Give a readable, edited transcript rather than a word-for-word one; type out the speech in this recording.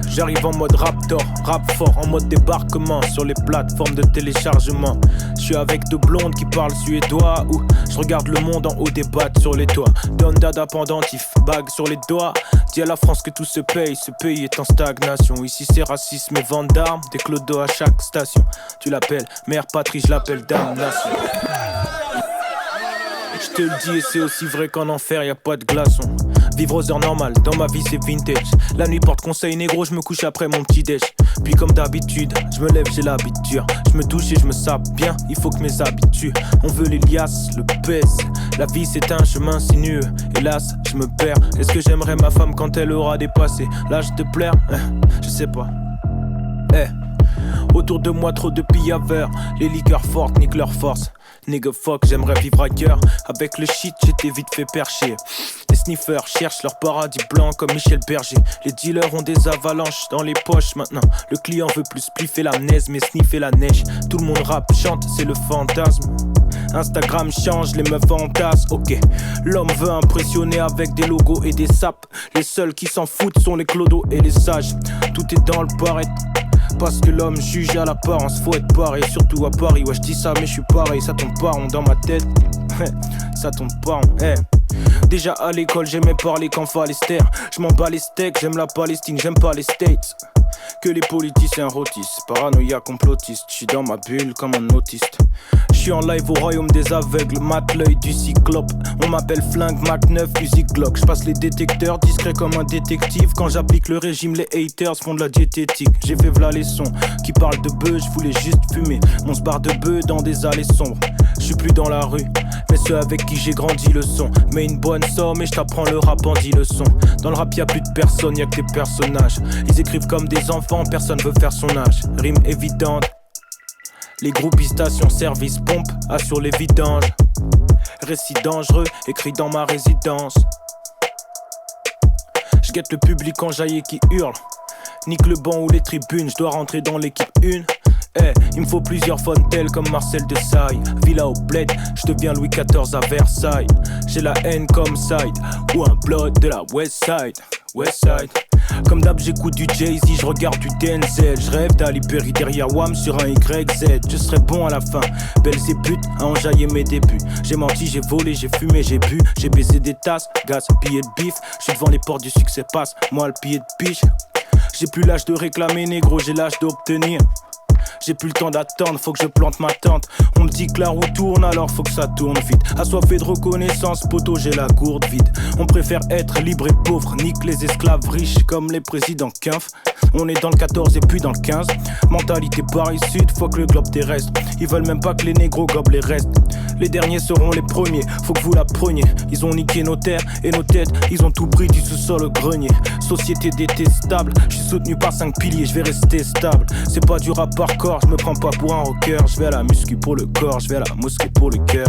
J'arrive en mode Raptor, rap fort, en mode débarquement sur les plateformes de téléchargement. Je suis avec deux blondes qui parlent suédois ou je regarde le monde en haut des battes sur les toits. Don dada pendentif, bague sur les doigts. Dis à la France que tout se paye, ce pays est en stagnation. Ici c'est racisme et vente d'armes, des clodos à chaque station. Tu l'appelles mère patrie, je l'appelle damnation. Je te le dis et c'est aussi vrai qu'en enfer y'a pas de glaçons. Vivre aux heures normales, dans ma vie c'est vintage. La nuit porte conseil négro, je me couche après mon petit déj. Puis comme d'habitude, je me lève, j'ai l'habitude. Je me douche et je me sape bien, il faut que mes habitudes. On veut les liasses, le pèse. La vie c'est un chemin sinueux, hélas je me perds. Est-ce que j'aimerais ma femme quand elle aura dépassé l'âge de plaire? Je sais pas. Autour de moi trop de pillaveurs. Les liqueurs fortes niquent leur force. Nigga fuck, j'aimerais vivre ailleurs. Avec le shit, j'étais vite fait percher. Les sniffers cherchent leur paradis blanc comme Michel Berger. Les dealers ont des avalanches dans les poches maintenant. Le client veut plus spliffer la neige mais sniffer la neige. Tout le monde rappe, chante, c'est le fantasme. Instagram change, les meufs entassent, ok. L'homme veut impressionner avec des logos et des sapes. Les seuls qui s'en foutent sont les clodos et les sages. Tout est dans le paraître. Parce que l'homme juge à l'apparence, faut être pareil, surtout à Paris. Ouais, je dis ça, mais je suis pareil, ça tombe pas rond dans ma tête. Ça tombe pas rond, Déjà à l'école, j'aimais parler qu'en fallait se taire. Je m'en bats les steaks, j'aime la Palestine, j'aime pas les States. Que les politiciens rôtissent, paranoïa complotiste. J'suis dans ma bulle comme un autiste. J'suis en live au royaume des aveugles, mate l'œil du cyclope. On m'appelle flingue, Mac 9, fusil Glock. J'passe les détecteurs, discret comme un détective. Quand j'applique le régime, les haters font de la diététique. J'ai fait v'là les sons qui parlent de bœufs, j'voulais juste fumer mon sbar de bœufs dans des allées sombres. J'suis plus dans la rue, mais ceux avec qui j'ai grandi le son. Mais une bonne somme et j't'apprends le rap en 10 leçons. Dans le rap y'a plus de personnes, y'a que des personnages. Ils écrivent comme des enfants, personne veut faire son âge. Rime évidente. Les groupies stations service pompe assurent les vidanges. Récit dangereux écrit dans ma résidence. J'guette le public enjaillé qui hurle. Nique le banc ou les tribunes, j'dois rentrer dans l'équipe 1. Il me faut plusieurs Fontaines comme Marcel Desailles. Villa au bled, j'deviens Louis XIV à Versailles. J'ai la haine comme Side ou un blood de la West Side. West Side. Comme d'hab j'écoute du Jay-Z, j'regarde du Denzel. J'rêve d'Ali Perry derrière Wham sur un YZ. Je serai bon à la fin, Belzébuth a enjaillé mes débuts. J'ai menti, j'ai volé, j'ai fumé, j'ai bu. J'ai baisé des tasses, gaz, billets de bif. J'suis devant les portes du succès, passe, moi le billet de piche. J'ai plus l'âge de réclamer négro, j'ai l'âge d'obtenir. J'ai plus le temps d'attendre, faut que je plante ma tente. On me dit que la roue tourne, alors faut que ça tourne vite. Assoiffé de reconnaissance, poteau, j'ai la gourde vide. On préfère être libre et pauvre, nique les esclaves riches comme les présidents Quinf. On est dans le 14 et puis dans le 15. Mentalité Paris-Sud, fuck le globe terrestre. Ils veulent même pas que les négros gobent les restes. Les derniers seront les premiers, faut que vous la preniez. Ils ont niqué nos terres et nos têtes, ils ont tout pris du sous-sol au grenier. Société détestable, je suis soutenu par 5 piliers, je vais rester stable. C'est pas du rap hardcore, je me prends pas pour un rocker. Je vais à la muscu pour le corps, je vais à la mosquée pour le cœur.